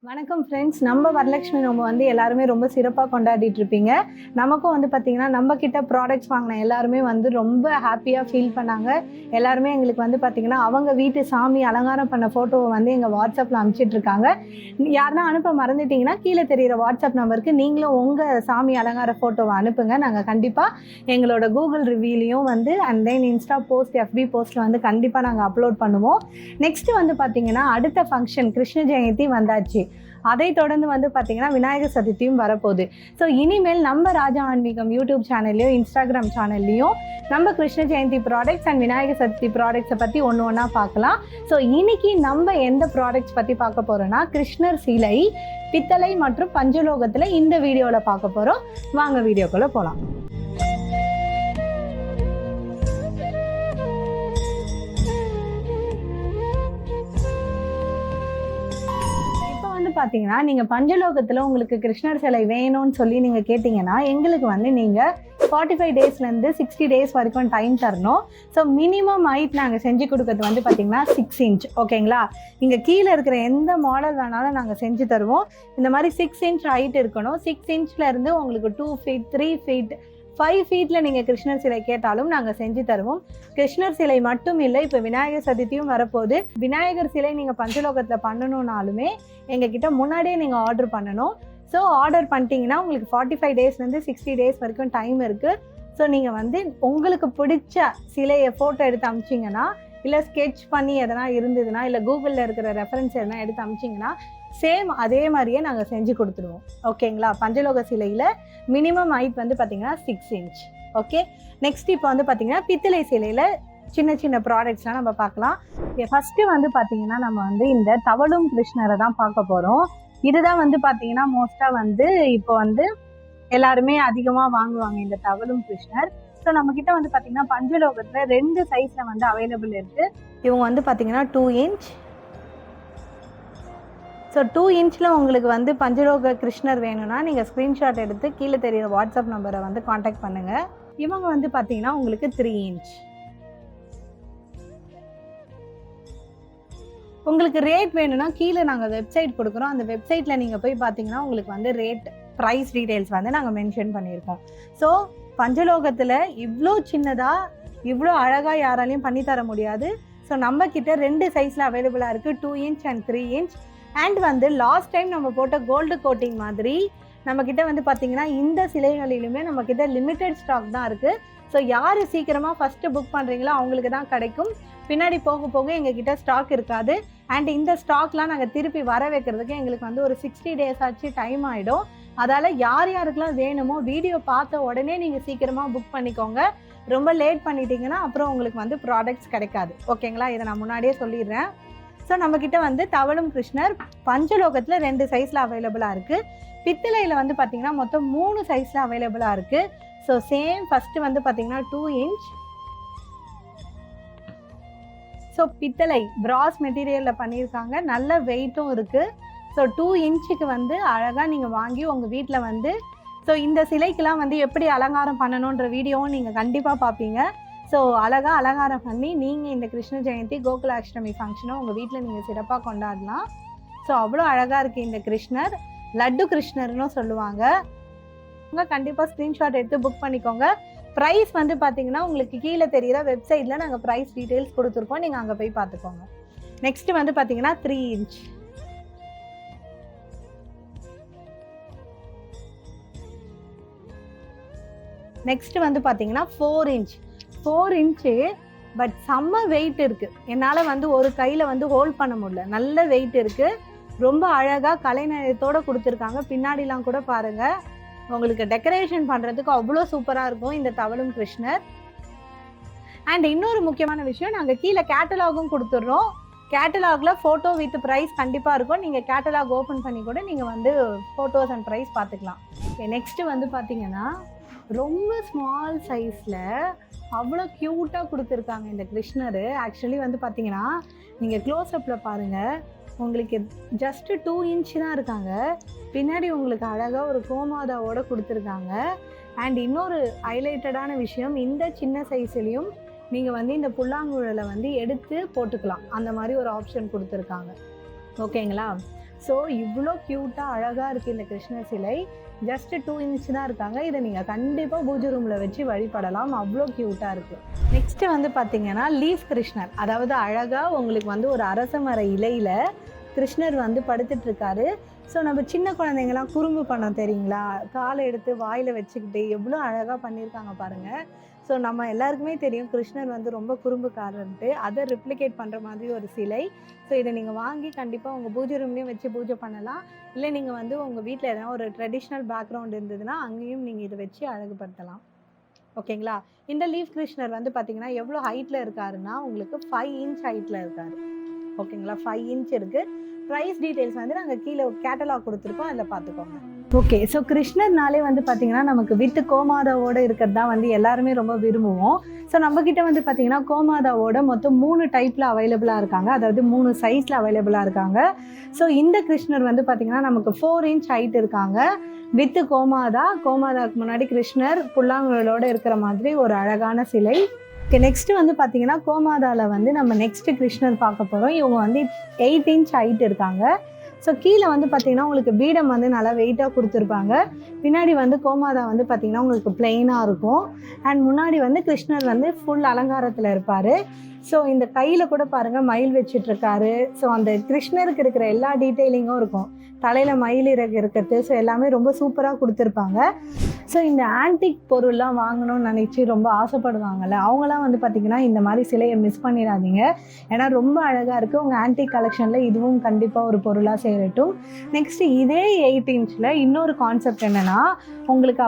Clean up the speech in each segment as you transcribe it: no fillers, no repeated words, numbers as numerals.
வணக்கம் ஃப்ரெண்ட்ஸ். நம்ம வரலட்சுமி நோம்பு வந்து எல்லாருமே ரொம்ப சிறப்பாக கொண்டாடிட்டு இருப்பீங்க. நமக்கும் வந்து பார்த்திங்கன்னா நம்ம கிட்ட ப்ராடக்ட்ஸ் வாங்கின எல்லாருமே வந்து ரொம்ப ஹாப்பியாக ஃபீல் பண்ணாங்க. எல்லாருமே எங்களுக்கு வந்து பார்த்திங்கன்னா அவங்க வீட்டு சாமி அலங்காரம் பண்ண ஃபோட்டோவை வந்து எங்கள் வாட்ஸ்அப்பில் அனுப்பிச்சிட்ருக்காங்க. யாருன்னா அனுப்ப மறந்துட்டிங்கன்னா கீழே தெரிகிற வாட்ஸ்அப் நம்பருக்கு நீங்களும் உங்கள் சாமி அலங்கார ஃபோட்டோவை அனுப்புங்க. நாங்கள் கண்டிப்பாக எங்களோட கூகுள் ரிவ்யூலையும் வந்து அண்ட் தென் இன்ஸ்டா போஸ்ட் எஃபி போஸ்ட்டில் வந்து கண்டிப்பாக நாங்கள் அப்லோட் பண்ணுவோம். நெக்ஸ்ட்டு வந்து பார்த்திங்கன்னா அடுத்த ஃபங்க்ஷன் கிருஷ்ண ஜெயந்தி வந்தாச்சு. அதை தொடர்ந்து வந்து பார்த்திங்கன்னா விநாயகர் சதுர்த்தியும் வரப்போகுது. ஸோ இனிமேல் நம்ம ராஜா ஆன்மீகம் யூடியூப் சேனல்லையும் இன்ஸ்டாகிராம் சேனல்லையும் நம்ம கிருஷ்ண ஜெயந்தி ப்ராடக்ட்ஸ் அண்ட் விநாயகர் சதுர்த்தி ப்ராடக்ட்ஸை பற்றி ஒன்றா பார்க்கலாம். ஸோ இன்னைக்கு நம்ம எந்த ப்ராடக்ட்ஸ் பற்றி பார்க்க போகிறோன்னா கிருஷ்ணர் சிலை, பித்தளை மற்றும் பஞ்சலோகத்தில் இந்த வீடியோவில் பார்க்க போகிறோம். வாங்க வீடியோக்குள்ளே போகலாம். பார்த்தீங்கன்னா நீங்கள் பஞ்சலோகத்தில் உங்களுக்கு கிருஷ்ணர் சிலை வேணும்னு சொல்லி நீங்கள் கேட்டிங்கன்னா எங்களுக்கு வந்து நீங்கள் 45 டேஸ்லேருந்து 60 டேஸ் வரைக்கும் டைம் தரணும். ஸோ மினிமம் ஹைட் நாங்கள் செஞ்சு கொடுக்கறது வந்து பார்த்திங்கன்னா 6 இன்ச். ஓகேங்களா? இங்கே கீழே இருக்கிற எந்த மாடல் வேணாலும் நாங்கள் செஞ்சு தருவோம். இந்த மாதிரி 6 இன்ச் ஹைட் இருக்கணும். 6 இன்ச்லேருந்து உங்களுக்கு 2 ஃபீட் 3 ஃபீட் 5 ஃபீட்டில் நீங்கள் கிருஷ்ணர் சிலை கேட்டாலும் நாங்கள் செஞ்சு தருவோம். கிருஷ்ணர் சிலை மட்டும் இல்லை, இப்போ விநாயகர் சதுர்த்தியும் வரப்போகுது. விநாயகர் சிலை நீங்கள் பஞ்சலோகத்தில் பண்ணணுன்னாலுமே எங்ககிட்ட முன்னாடியே நீங்கள் ஆர்டர் பண்ணணும். ஸோ ஆர்டர் பண்ணிட்டீங்கன்னா உங்களுக்கு 45 டேஸ்லேருந்து 60 டேஸ் வரைக்கும் டைம் இருக்குது. ஸோ நீங்கள் வந்து உங்களுக்கு பிடிச்ச சிலையை ஃபோட்டோ எடுத்து அமிச்சிங்கன்னா, இல்லை ஸ்கெட்ச் பண்ணி எதனா இருந்ததுன்னா, இல்லை கூகுளில் இருக்கிற ரெஃபரன்ஸ் எதனா எடுத்து அமிச்சிங்கன்னா சேம் அதே மாதிரியே நாங்கள் செஞ்சு கொடுத்துருவோம். ஓகேங்களா? பஞ்சலோக சிலையில் மினிமம் ஹைட் வந்து பார்த்திங்கன்னா 6 இன்ச். ஓகே. நெக்ஸ்ட் இப்போ வந்து பார்த்திங்கன்னா பித்தளை சிலையில் சின்ன சின்ன ப்ராடக்ட்ஸ்லாம் நம்ம பார்க்கலாம். ஃபஸ்ட்டு வந்து பார்த்திங்கன்னா நம்ம வந்து இந்த தவழும் கிருஷ்ணரை தான் பார்க்க போகிறோம். இதுதான் வந்து பார்த்திங்கன்னா மோஸ்ட்டாக வந்து இப்போ வந்து எல்லாருமே அதிகமாக வாங்குவாங்க இந்த தவழும் கிருஷ்ணர். ஸோ நம்மக்கிட்ட வந்து பார்த்திங்கன்னா பஞ்சலோகத்தில் 2 சைஸில் வந்து அவைலபிள் இருக்குது. இவங்க வந்து பார்த்திங்கன்னா 2 இன்ச். ஸோ 2 இன்ச்சில் உங்களுக்கு வந்து பஞ்சலோக கிருஷ்ணர் வேணும்னா நீங்கள் ஸ்க்ரீன்ஷாட் எடுத்து கீழே தெரிகிற வாட்ஸ்அப் நம்பரை வந்து காண்டாக்ட் பண்ணுங்கள். இவங்க வந்து பார்த்தீங்கன்னா உங்களுக்கு 3 இன்ச். உங்களுக்கு ரேட் வேணும்னா கீழே நாங்கள் வெப்சைட் கொடுக்குறோம். அந்த வெப்சைட்டில் நீங்கள் போய் பார்த்தீங்கன்னா உங்களுக்கு வந்து ரேட் ப்ரைஸ் டீட்டெயில்ஸ் வந்து நாங்கள் மென்ஷன் பண்ணியிருக்கோம். ஸோ பஞ்சலோகத்தில் இவ்வளோ சின்னதாக இவ்வளோ அழகாக யாராலையும் பண்ணித்தர முடியாது. ஸோ நம்மக்கிட்ட 2 சைஸில் அவைலபிளாக இருக்குது, 2 இன்ச் அண்ட் 3 இன்ச். அண்ட் வந்து லாஸ்ட் டைம் நம்ம போட்ட கோல்டு கோட்டிங் மாதிரி நம்மக்கிட்ட வந்து பார்த்திங்கன்னா இந்த சிலைகளிலுமே நம்மக்கிட்ட லிமிட்டட் ஸ்டாக் தான் இருக்குது. ஸோ யார் சீக்கிரமாக ஃபஸ்ட்டு புக் பண்ணுறீங்களோ அவங்களுக்கு தான் கிடைக்கும். பின்னாடி போக போக எங்ககிட்ட ஸ்டாக் இருக்காது. அண்ட் இந்த ஸ்டாக்லாம் நாங்கள் திருப்பி வர வைக்கிறதுக்கு எங்களுக்கு வந்து ஒரு 60 டேஸ் ஆச்சு டைம் ஆகிடும். அதால் யார் யாருக்கெல்லாம் வேணுமோ வீடியோ பார்த்த உடனே நீங்கள் சீக்கிரமாக புக் பண்ணிக்கோங்க. ரொம்ப லேட் பண்ணிட்டீங்கன்னா அப்புறம் உங்களுக்கு வந்து ப்ராடக்ட்ஸ் கிடைக்காது. ஓகேங்களா? இதை நான் முன்னாடியே சொல்லிடுறேன். ஸோ நம்மக்கிட்ட வந்து தவழும் கிருஷ்ணர் பஞ்சலோகத்தில் 2 சைஸில் அவைலபிளாக இருக்குது. பித்தளையில் வந்து பார்த்திங்கன்னா மொத்தம் 3 சைஸில் அவைலபிளாக இருக்குது. ஸோ சேம் ஃபஸ்ட்டு வந்து பார்த்திங்கன்னா 2 இன்ச். ஸோ பித்தளை பிராஸ் மெட்டீரியலில் பண்ணியிருக்காங்க, நல்ல வெயிட்டும் இருக்குது. ஸோ 2 இன்ச்சுக்கு வந்து அழகாக நீங்கள் வாங்கி உங்கள் வீட்டில் வந்து ஸோ இந்த சிலைக்கெலாம் வந்து எப்படி அலங்காரம் பண்ணணுன்ற வீடியோவும் நீங்கள் கண்டிப்பாக பார்ப்பீங்க. ஸோ அழகாக அலங்காரம் பண்ணி நீங்கள் இந்த கிருஷ்ண ஜெயந்தி கோகுலாஷ்டமி ஃபங்க்ஷனை உங்கள் வீட்டில் நீங்கள் சிறப்பாக கொண்டாடலாம். ஸோ அவ்வளோ அழகாக இருக்குது இந்த கிருஷ்ணர். லட்டு கிருஷ்ணர்னு சொல்லுவாங்க. உங்கள் கண்டிப்பாக ஸ்க்ரீன்ஷாட் எடுத்து புக் பண்ணிக்கோங்க. ப்ரைஸ் வந்து பார்த்திங்கன்னா உங்களுக்கு கீழே தெரிகிற வெப்சைட்டில் நாங்கள் ப்ரைஸ் டீட்டெயில்ஸ் கொடுத்துருக்கோம், நீங்கள் அங்கே போய் பார்த்துக்கோங்க. நெக்ஸ்ட்டு வந்து பார்த்திங்கன்னா 3 இன்ச். நெக்ஸ்ட்டு வந்து பார்த்திங்கன்னா 4 இன்ச். 4 இன்ச்சு பட் செம்ம வெயிட் இருக்குது. என்னால் வந்து ஒரு கையில் வந்து ஹோல்ட் பண்ண முடியல, நல்ல வெயிட் இருக்குது. ரொம்ப அழகாக கலைநயத்தோடு கொடுத்துருக்காங்க. பின்னாடிலாம் கூட பாருங்கள், உங்களுக்கு டெக்கரேஷன் பண்ணுறதுக்கு அவ்வளோ சூப்பராக இருக்கும் இந்த தவழும் கிருஷ்ணர். அண்ட் இன்னொரு முக்கியமான விஷயம், நாங்கள் கீழே கேட்டலாகும் கொடுத்துட்றோம். கேட்டலாகில் ஃபோட்டோ வித் ப்ரைஸ் கண்டிப்பாக இருக்கும். நீங்கள் கேட்டலாக் ஓப்பன் பண்ணி கூட நீங்கள் வந்து ஃபோட்டோஸ் அண்ட் ப்ரைஸ் பார்த்துக்கலாம். நெக்ஸ்ட்டு வந்து பார்த்திங்கன்னா ரொம்ப ஸ்மால் சைஸில் அவ்வளோ க்யூட்டாக கொடுத்துருக்காங்க இந்த கிருஷ்ணர். ஆக்சுவலி வந்து பார்த்திங்கன்னா நீங்கள் க்ளோஸ்அப்பில் பாருங்கள், உங்களுக்கு ஜஸ்ட்டு 2 இன்ச் தான் இருக்காங்க. பின்னாடி உங்களுக்கு அழகாக ஒரு கோமாதாவோடு கொடுத்துருக்காங்க. அண்ட் இன்னொரு ஹைலைட்டடான விஷயம், இந்த சின்ன சைஸ்லேயும் நீங்கள் வந்து இந்த புல்லாங்குழலை வந்து எடுத்து போட்டுக்கலாம், அந்த மாதிரி ஒரு ஆப்ஷன் கொடுத்துருக்காங்க. ஓகேங்களா? ஸோ இவ்வளோ க்யூட்டாக அழகாக இருக்குது இந்த கிருஷ்ணர் சிலை. ஜஸ்ட் 2 இன்ச் தான் இருக்காங்க. இதை நீங்கள் கண்டிப்பாக பூஜை ரூமில் வச்சு வழிபடலாம், அவ்வளோ க்யூட்டாக இருக்குது. நெக்ஸ்ட்டு வந்து பார்த்தீங்கன்னா லீஃப் கிருஷ்ணர், அதாவது அழகாக உங்களுக்கு வந்து ஒரு அரச மர இலையில் கிருஷ்ணர் வந்து படுத்துட்டு இருக்காரு. ஸோ நம்ம சின்ன குழந்தைங்கலாம் குறும்பு பண்ணோம் தெரியுங்களா, காலை எடுத்து வாயில் வச்சுக்கிட்டு எவ்வளோ அழகாக பண்ணியிருக்காங்க பாருங்கள். ஸோ நம்ம எல்லாருக்குமே தெரியும் கிருஷ்ணர் வந்து ரொம்ப குறும்புக்காரன்ட்டு, அதை ரிப்ளிகேட் பண்ணுற மாதிரி ஒரு சிலை. ஸோ இதை நீங்கள் வாங்கி கண்டிப்பாக உங்கள் பூஜை ரூம்லேயும் வச்சு பூஜை பண்ணலாம். இல்லை நீங்கள் வந்து உங்கள் வீட்டில் எதனா ஒரு ட்ரெடிஷ்னல் பேக்ரவுண்ட் இருந்ததுன்னா அங்கேயும் நீங்கள் இதை வச்சு அழகுபடுத்தலாம். ஓகேங்களா. இந்த லீஃப் கிருஷ்ணர் வந்து பார்த்தீங்கன்னா எவ்வளோ ஹைட்டில் இருக்காருன்னா உங்களுக்கு 5 இன்ச் ஹைட்டில் இருக்காரு. ஓகேங்களா, 5 இன்ச் இருக்குது. ப்ரைஸ் டீட்டெயில்ஸ் வந்து நாங்கள் கீழே கேட்டலாக் கொடுத்துருக்கோம், அதில் பார்த்துக்கோங்க. ஓகே, ஸோ கிருஷ்ணர்னாலே வந்து பார்த்தீங்கன்னா நமக்கு வித்து கோமாதாவோடு இருக்கிறது தான் வந்து எல்லாருமே ரொம்ப விரும்புவோம். ஸோ நம்மக்கிட்ட வந்து பார்த்தீங்கன்னா கோமாதாவோட மொத்தம் 3 டைப்பில் அவைலபிளாக இருக்காங்க, அதாவது 3 சைஸில் அவைலபிளாக இருக்காங்க. ஸோ இந்த கிருஷ்ணர் வந்து பார்த்தீங்கன்னா நமக்கு 4 இன்ச் ஹைட் இருக்காங்க வித்து கோமாதாவுக்கு முன்னாடி கிருஷ்ணர் புல்லாங்குழலோடு இருக்கிற மாதிரி ஒரு அழகான சிலை. ஓகே, நெக்ஸ்ட்டு வந்து பார்த்தீங்கன்னா கோமாதாவில் வந்து நம்ம நெக்ஸ்ட்டு கிருஷ்ணர் பார்க்க போகிறோம். இவங்க வந்து 8 இன்ச் ஹைட் இருக்காங்க. ஸோ கீழே வந்து பார்த்தீங்கன்னா உங்களுக்கு பீடம் வந்து நல்லா வெயிட்டாக கொடுத்துருப்பாங்க. பின்னாடி வந்து கோமாதா வந்து பார்த்தீங்கன்னா உங்களுக்கு பிளெயினாக இருக்கும். அண்ட் முன்னாடி வந்து கிருஷ்ணர் வந்து ஃபுல் அலங்காரத்தில் இருப்பார். ஸோ இந்த கையில் கூட பாருங்கள் மயில் வச்சிட்ருக்காரு. ஸோ அந்த கிருஷ்ணருக்கு இருக்கிற எல்லா டீட்டெயிலிங்கும் இருக்கும். தலையில் மயில் இறகு இருக்கிறது, ஸோ எல்லாமே ரொம்ப சூப்பராக கொடுத்துருப்பாங்க. ஸோ இந்த ஆன்டிக் பொருள்லாம் வாங்கணும்னு நினச்சி ரொம்ப ஆசைப்படுவாங்கள்ல, அவங்களாம் வந்து பார்த்திங்கன்னா இந்த மாதிரி சிலையை மிஸ் பண்ணிடாதீங்க. ஏன்னா ரொம்ப அழகாக இருக்குது. உங்கள் ஆன்டிக் கலெக்ஷனில் இதுவும் கண்டிப்பாக ஒரு பொருளாக சேரட்டும். நெக்ஸ்ட்டு இதே 8 இன்ச்சில் இன்னொரு கான்செப்ட் என்னென்னா, உங்களுக்கு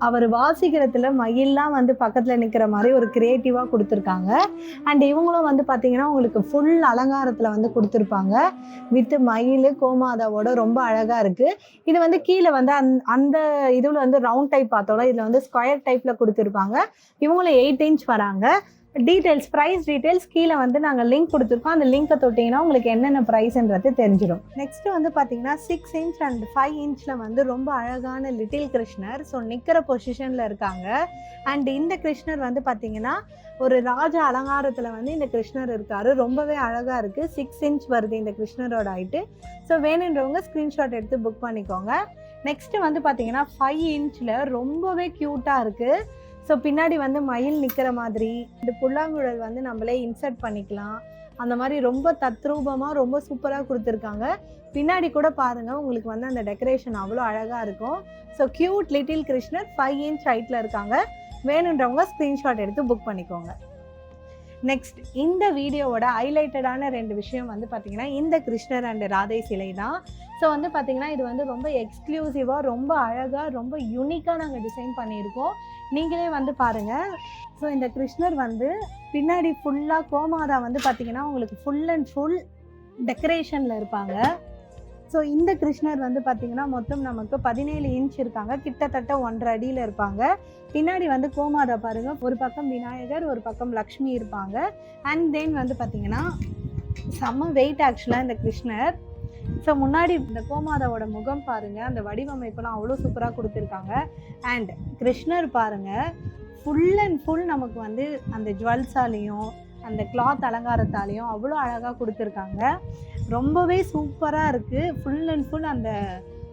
அவர் வாசிக்கிறதுல மயில்லாம் வந்து பக்கத்தில் நிற்கிற மாதிரி ஒரு க்ரியேட்டிவாக கொடுத்துருக்காங்க. அண்ட் இவங்களும் வந்து பார்த்திங்கன்னா உங்களுக்கு ஃபுல் அலங்காரத்தில் வந்து கொடுத்துருப்பாங்க வித் மயில் கோமாதாவோட ரொம்ப அழகாக இருக்குது. இது வந்து கீழே வந்து அந்த இதில் வந்து ரவுண்ட் டைப் பார்த்தோம்னா இதில் வந்து ஸ்கொயர் டைப்பில் கொடுத்துருப்பாங்க. இவங்களும் 8 இன்ச் வராங்க. டீட்டெயில்ஸ், ப்ரைஸ் டீட்டெயில்ஸ் கீழே வந்து நாங்கள் லிங்க் கொடுத்துருக்கோம். அந்த லிங்க்கை தொட்டிங்கன்னா உங்களுக்கு என்னென்ன ப்ரைஸ்ன்றது தெரிஞ்சிடும். நெக்ஸ்ட்டு வந்து பார்த்தீங்கன்னா 6 இன்ச் அண்ட் 5 இன்ச்சில் வந்து ரொம்ப அழகான லிட்டில் கிருஷ்ணர். ஸோ நிற்கிற பொசிஷனில் இருக்காங்க. அண்ட் இந்த கிருஷ்ணர் வந்து பார்த்தீங்கன்னா ஒரு ராஜ அலங்காரத்தில் வந்து இந்த கிருஷ்ணர் இருக்கார். ரொம்பவே அழகாக இருக்குது. 6 இன்ச் வருது இந்த கிருஷ்ணரோட ஹைட்டு. ஸோ வேணுன்றவங்க ஸ்க்ரீன்ஷாட் எடுத்து புக் பண்ணிக்கோங்க. நெக்ஸ்ட்டு வந்து பார்த்தீங்கன்னா 5 இன்ச்சில் ரொம்பவே க்யூட்டாக இருக்குது. ஸோ பின்னாடி வந்து மயில் நிற்கிற மாதிரி இந்த புல்லாங்குழல் வந்து நம்மளே இன்சர்ட் பண்ணிக்கலாம். அந்த மாதிரி ரொம்ப தத்ரூபமாக ரொம்ப சூப்பராக கொடுத்துருக்காங்க. பின்னாடி கூட பாருங்கள் உங்களுக்கு வந்து அந்த டெக்கரேஷன் அவ்வளோ அழகாக இருக்கும். ஸோ க்யூட் லிட்டில் கிருஷ்ணர் 5 இன்ச் ஹைட்டில் இருக்காங்க. வேணுன்றவங்க ஸ்க்ரீன்ஷாட் எடுத்து புக் பண்ணிக்கோங்க. நெக்ஸ்ட் இந்த வீடியோவோட ஹைலைட்டடான 2 விஷயம் வந்து பார்த்திங்கன்னா இந்த கிருஷ்ணர் அண்ட் ராதை சிலை தான். ஸோ வந்து பார்த்திங்கன்னா இது வந்து ரொம்ப எக்ஸ்க்ளூசிவாக ரொம்ப அழகாக ரொம்ப யூனிக்காக நாங்கள் டிசைன் பண்ணியிருக்கோம். நீங்களே வந்து பாருங்கள். ஸோ இந்த கிருஷ்ணர் வந்து பின்னாடி ஃபுல்லாக கோமாதா வந்து பார்த்திங்கன்னா உங்களுக்கு ஃபுல் அண்ட் ஃபுல் டெக்கரேஷனில் இருப்பாங்க. ஸோ இந்த கிருஷ்ணர் வந்து பார்த்திங்கன்னா மொத்தம் நமக்கு 17 இன்ச் இருக்காங்க. கிட்டத்தட்ட 1.5 அடியில் இருப்பாங்க. பின்னாடி வந்து கோமாதா பாருங்கள், ஒரு பக்கம் விநாயகர் ஒரு பக்கம் லக்ஷ்மி இருப்பாங்க. அண்ட் தென் வந்து பார்த்திங்கன்னா செம்ம வெயிட் ஆக்சுவலாக இந்த கிருஷ்ணர். ஸோ முன்னாடி இந்த கோமாதாவோட முகம் பாருங்கள், அந்த வடிவமைப்பெல்லாம் அவ்வளோ சூப்பராக கொடுத்துருக்காங்க. அண்ட் கிருஷ்ணர் பாருங்கள் ஃபுல் அண்ட் ஃபுல் நமக்கு வந்து அந்த ஜுவல்ஸாலேயும் அந்த கிளாத் அலங்காரத்தாலேயும் அவ்வளோ அழகாக கொடுத்துருக்காங்க. ரொம்பவே சூப்பராக இருக்குது. ஃபுல் அண்ட் ஃபுல் அந்த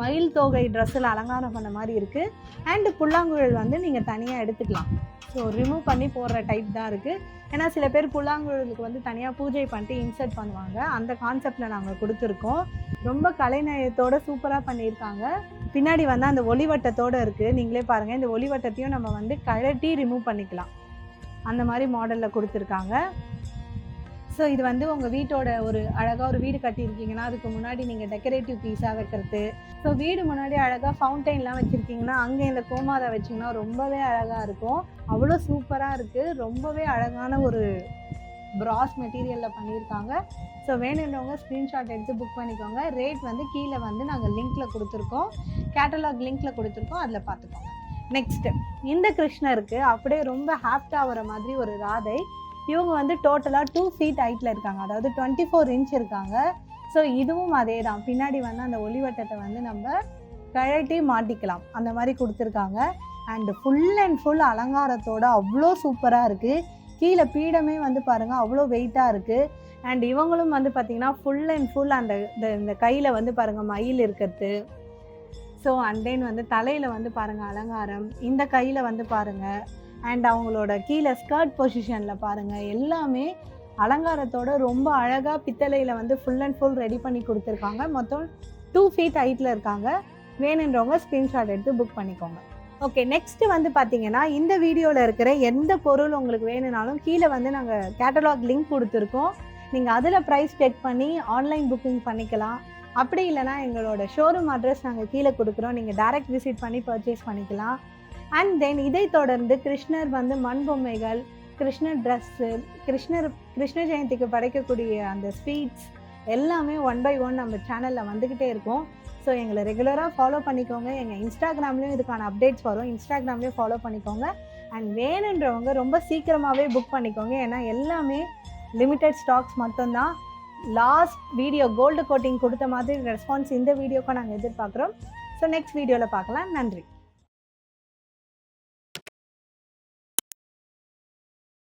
மயில் தோகை ட்ரெஸ்ஸில் அலங்காரம் பண்ண மாதிரி இருக்குது. அண்டு புல்லாங்குழல் வந்து நீங்கள் தனியாக எடுத்துக்கலாம். ஸோ ரிமூவ் பண்ணி போடுற டைப் தான் இருக்குது. ஏன்னா சில பேர் புல்லாங்குழலுக்கு வந்து தனியாக பூஜை பண்ணிட்டு இன்சர்ட் பண்ணுவாங்க. அந்த கான்செப்டில் நாங்கள் கொடுத்துருக்கோம். ரொம்ப கலைநயத்தோடு சூப்பராக பண்ணியிருக்காங்க. பின்னாடி வந்து அந்த ஒளிவட்டத்தோடு இருக்குது. நீங்களே பாருங்கள், இந்த ஒளிவட்டத்தையும் நம்ம வந்து கழட்டி ரிமூவ் பண்ணிக்கலாம். அந்த மாதிரி மாடலில் கொடுத்துருக்காங்க. ஸோ இது வந்து உங்கள் வீட்டோட ஒரு அழகாக ஒரு வீடு கட்டியிருக்கீங்கன்னா அதுக்கு முன்னாடி நீங்கள் டெக்கரேட்டிவ் பீஸாக வைக்கிறது. ஸோ வீடு முன்னாடி அழகாக ஃபவுண்டைன்லாம் வச்சுருக்கீங்கன்னா அங்கே இந்த கோமாதா வச்சிங்கன்னா ரொம்பவே அழகாக இருக்கும். அவ்வளோ சூப்பராக இருக்குது. ரொம்பவே அழகான ஒரு பிராஸ் மெட்டீரியலில் பண்ணியிருக்காங்க. ஸோ வேணுன்றவங்க ஸ்க்ரீன்ஷாட் எடுத்து புக் பண்ணிக்கோங்க. ரேட் வந்து கீழே வந்து நாங்கள் லிங்க்கில் கொடுத்துருக்கோம், கேட்டலாக் லிங்க்கில் கொடுத்துருக்கோம், அதில் பார்த்துக்கோங்க. நெக்ஸ்ட்டு இந்த கிருஷ்ணருக்கு அப்படியே ரொம்ப ஹாப்டாக வர மாதிரி ஒரு ராதை. இவங்க வந்து டோட்டலாக 2 ஃபீட் ஹைட்டில் இருக்காங்க, அதாவது 24 இன்ச் இருக்காங்க. ஸோ இதுவும் அதே தான். பின்னாடி வந்து அந்த ஒளிவட்டத்தை வந்து நம்ம கழட்டி மாட்டிக்கலாம், அந்த மாதிரி கொடுத்துருக்காங்க. அண்டு ஃபுல் அண்ட் ஃபுல் அலங்காரத்தோடு அவ்வளோ சூப்பராக இருக்குது. கீழே பீடமே வந்து பாருங்கள் அவ்வளோ வெயிட்டாக இருக்குது. அண்ட் இவங்களும் வந்து பார்த்திங்கன்னா ஃபுல் அண்ட் ஃபுல் அந்த இந்த கையில் வந்து பாருங்கள் மயில் இருக்கிறது. ஸோ அண்ட் தென் வந்து தலையில் வந்து பாருங்கள் அலங்காரம், இந்த கையில் வந்து பாருங்கள், அண்ட் அவங்களோட கீழே ஸ்கர்ட் பொசிஷனில் பாருங்கள், எல்லாமே அலங்காரத்தோட ரொம்ப அழகாக பித்தளையில் வந்து ஃபுல் அண்ட் ஃபுல் ரெடி பண்ணி கொடுத்துருக்காங்க. மொத்தம் 2 feet ஹைட்டில் இருக்காங்க. வேணுன்றவங்க ஸ்க்ரீன்ஷாட் எடுத்து புக் பண்ணிக்கோங்க. ஓகே, நெக்ஸ்ட்டு வந்து பார்த்தீங்கன்னா இந்த வீடியோவில் இருக்கிற எந்த பொருள் உங்களுக்கு வேணும்னாலும் கீழே வந்து நாங்கள் கேட்டலாக் லிங்க் கொடுத்துருக்கோம். நீங்கள் அதில் ப்ரைஸ் செக் பண்ணி ஆன்லைன் புக்கிங் பண்ணிக்கலாம். அப்படி இல்லைனா எங்களோட ஷோரூம் அட்ரஸ் நாங்கள் கீழே கொடுக்குறோம், நீங்கள் டைரக்ட் விசிட் பண்ணி பர்ச்சேஸ் பண்ணிக்கலாம். அண்ட் தென் இதை தொடர்ந்து கிருஷ்ணர் வந்து மண் பொம்மைகள், கிருஷ்ணர் ட்ரெஸ்ஸு, கிருஷ்ண ஜெயந்திக்கு படைக்கக்கூடிய அந்த ஸ்வீட்ஸ் எல்லாமே 1 by 1 நம்ம சேனலில் வந்துக்கிட்டே இருக்கும். ஸோ எங்களை ரெகுலராக ஃபாலோ பண்ணிக்கோங்க. எங்கள் இன்ஸ்டாகிராம்லேயும் இதுக்கான அப்டேட்ஸ் வரும், இன்ஸ்டாகிராம்லேயும் ஃபாலோ பண்ணிக்கோங்க. அண்ட் வேணுன்றவங்க ரொம்ப சீக்கிரமாகவே புக் பண்ணிக்கோங்க. ஏன்னா எல்லாமே லிமிட்டட் ஸ்டாக்ஸ் மட்டும்தான். லாஸ்ட் வீடியோ கோல்டு கோட்டிங் கொடுத்த மாதிரி ரெஸ்பான்ஸ் இந்த வீடியோக்கும் நாங்கள் எதிர்பார்க்குறோம். ஸோ நெக்ஸ்ட் வீடியோவில் பார்க்கலாம். நன்றி.